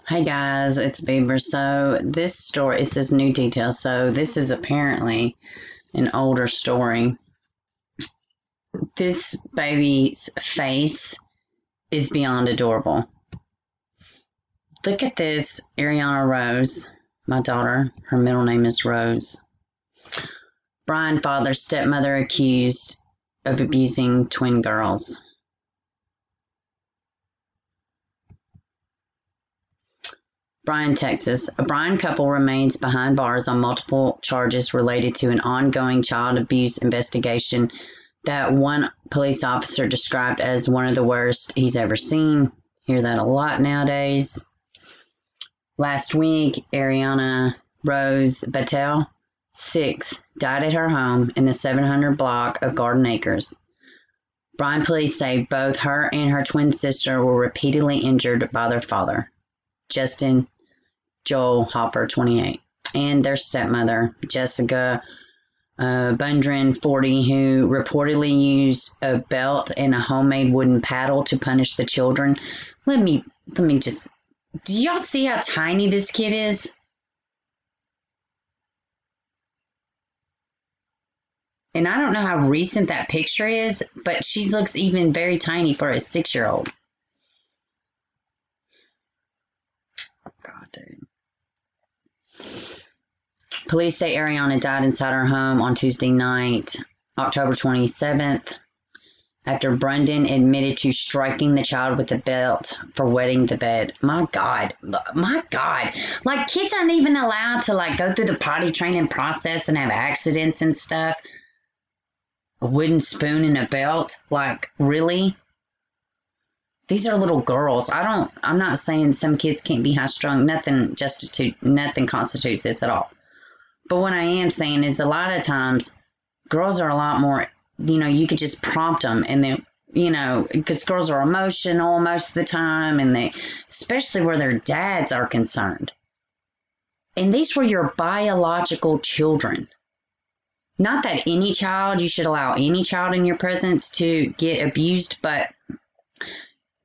Hey guys, it's Beber. So this story, it says new details. So this is apparently an older story. This baby's face is beyond adorable. Look at this, Arianna Rose, my daughter. Her middle name is Rose. Brian father, stepmother accused of abusing twin girls. Bryan, Texas. A Bryan couple remains behind bars on multiple charges related to an ongoing child abuse investigation that one police officer described as one of the worst he's ever seen. Hear that a lot nowadays. Last week, Arianna Rose Battelle, 6, died at her home in the 700 block of Garden Acres. Bryan police say both her and her twin sister were repeatedly injured by their father, Justin Joel Hopper, 28, and their stepmother, Jessica Bundren, 40, who reportedly used a belt and a homemade wooden paddle to punish the children. Let me just, do y'all see how tiny this kid is? And I don't know how recent that picture is, but she looks even very tiny for a 6-year-old. God, dude. Police say Arianna died inside her home on Tuesday night, October 27th, after Bundren admitted to striking the child with a belt for wetting the bed. My God. My God. Like, kids aren't even allowed to, like, go through the potty training process and have accidents and stuff. A wooden spoon and a belt? Like, really? These are little girls. I'm not saying some kids can't be high strung. Nothing constitutes this at all. But what I am saying is a lot of times girls are a lot more, you could just prompt them and then, because girls are emotional most of the time, and especially where their dads are concerned. And these were your biological children. Not that you should allow any child in your presence to get abused, but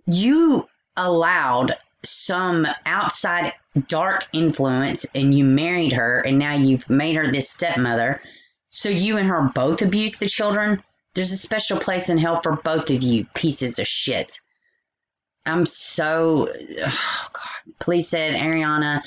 you allowed some outside dark influence and you married her, and now you've made her this stepmother. So you and her both abuse the children. There's a special place in hell for both of you pieces of shit. Oh God. Police said Arianna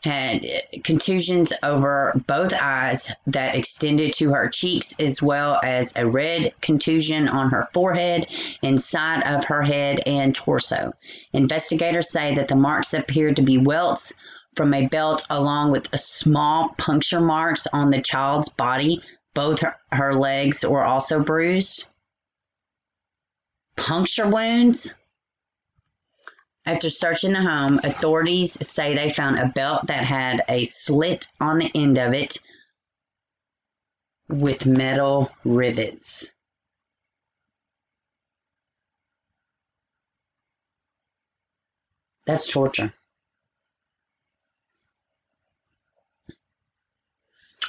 had contusions over both eyes that extended to her cheeks, as well as a red contusion on her forehead and side of her head and torso. Investigators say that the marks appeared to be welts from a belt, along with small puncture marks on the child's body. Both her legs were also bruised. Puncture wounds? After searching the home, authorities say they found a belt that had a slit on the end of it with metal rivets. That's torture.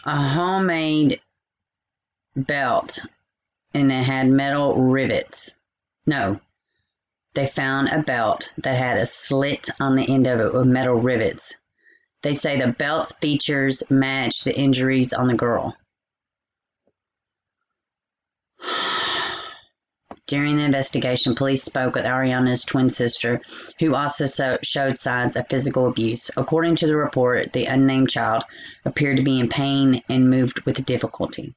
A homemade belt, and it had metal rivets. No. They found a belt that had a slit on the end of it with metal rivets. They say the belt's features match the injuries on the girl. During the investigation, police spoke with Arianna's twin sister, who also showed signs of physical abuse. According to the report, the unnamed child appeared to be in pain and moved with difficulty.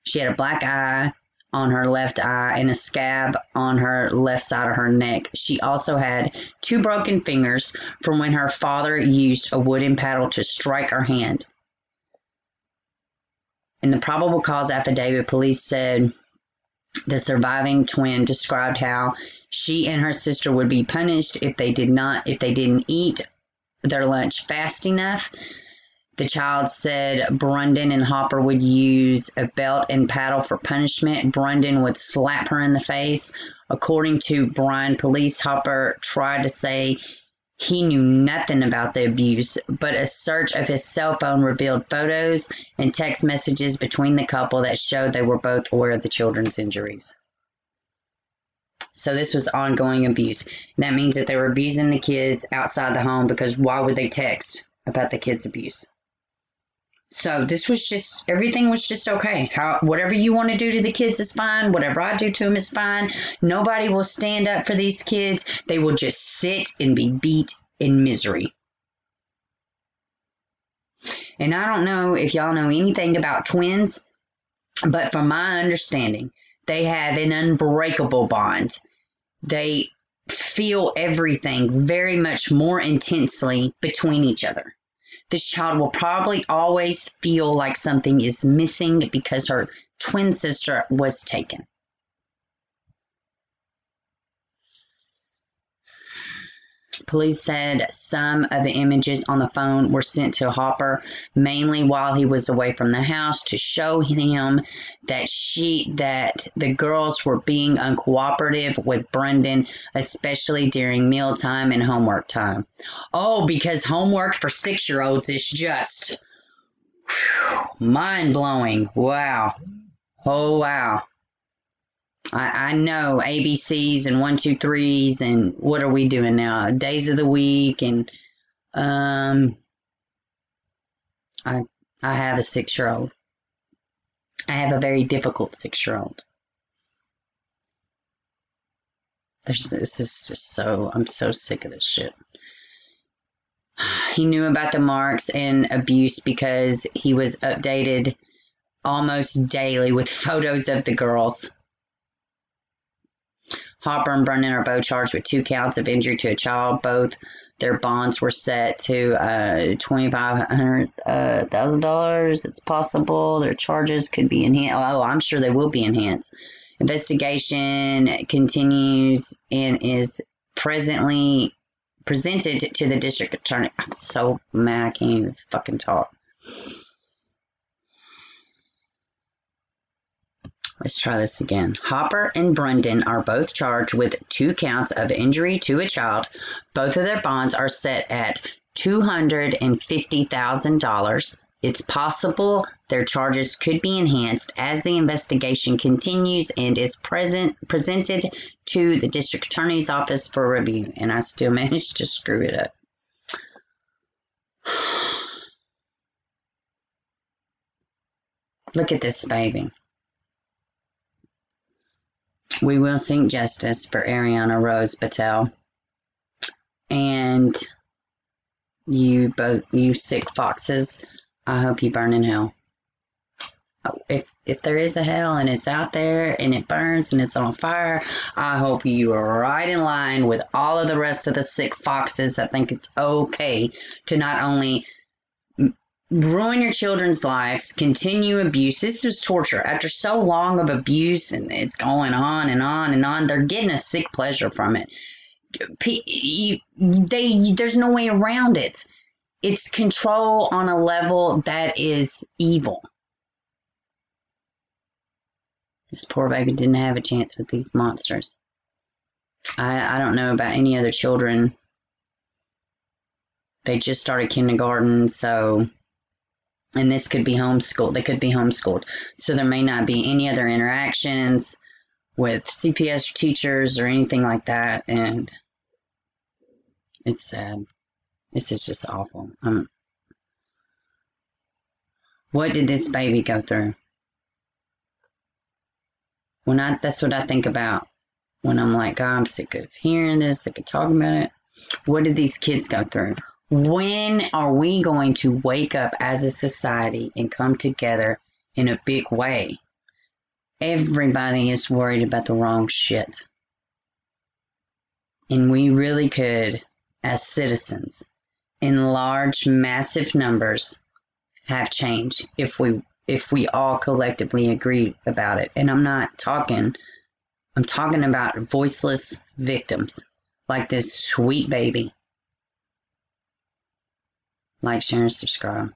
She had a black eye on her left eye and a scab on her left side of her neck. She also had 2 broken fingers from when her father used a wooden paddle to strike her hand. In the probable cause affidavit, police said the surviving twin described how she and her sister would be punished if they didn't eat their lunch fast enough. The child said Bundren and Hopper would use a belt and paddle for punishment. Bundren would slap her in the face. According to Bryan police, Hopper tried to say he knew nothing about the abuse, but a search of his cell phone revealed photos and text messages between the couple that showed they were both aware of the children's injuries. So this was ongoing abuse. That means that they were abusing the kids outside the home, because why would they text about the kids' abuse? So this was just, everything was just okay. Whatever you want to do to the kids is fine. Whatever I do to them is fine. Nobody will stand up for these kids. They will just sit and be beat in misery. And I don't know if y'all know anything about twins, but from my understanding, they have an unbreakable bond. They feel everything very much more intensely between each other. This child will probably always feel like something is missing because her twin sister was taken. Police said some of the images on the phone were sent to Hopper mainly while he was away from the house to show him that the girls were being uncooperative with Brendan, especially during mealtime and homework time. Oh, because homework for 6-year-olds is just mind-blowing. Wow. Oh, wow. I know ABCs and 1, 2, 3s, and what are we doing now? Days of the week, and I have a 6-year-old. I have a very difficult 6-year-old. This is just so, I'm so sick of this shit. He knew about the marks and abuse because he was updated almost daily with photos of the girls. Hopper and Brendan are both charged with 2 counts of injury to a child. Both their bonds were set to $2,500. It's possible their charges could be enhanced. Oh, I'm sure they will be enhanced. Investigation continues and is presently presented to the district attorney. I'm so mad I can't even fucking talk. Let's try this again. Hopper and Brendan are both charged with 2 counts of injury to a child. Both of their bonds are set at $250,000. It's possible their charges could be enhanced as the investigation continues and is presented to the district attorney's office for review. And I still managed to screw it up. Look at this baby. We will seek justice for Arianna Rose Battelle. And you sick foxes, I hope you burn in hell. If there is a hell and it's out there and it burns and it's on fire, I hope you are right in line with all of the rest of the sick foxes that think it's okay to not only ruin your children's lives, continue abuse. This was torture. After so long of abuse and it's going on and on and on, they're getting a sick pleasure from it. There's no way around it. It's control on a level that is evil. This poor baby didn't have a chance with these monsters. I don't know about any other children. They just started kindergarten, so... And this could be homeschooled. They could be homeschooled. So there may not be any other interactions with CPS teachers or anything like that. And it's sad. This is just awful. What did this baby go through? That's what I think about when I'm like, God, I'm sick of hearing this, sick of talking about it. What did these kids go through? When are we going to wake up as a society and come together in a big way? Everybody is worried about the wrong shit. And we really could, as citizens, in large, massive numbers, have change if we all collectively agree about it. And I'm talking about voiceless victims like this sweet baby. Like, share, and subscribe.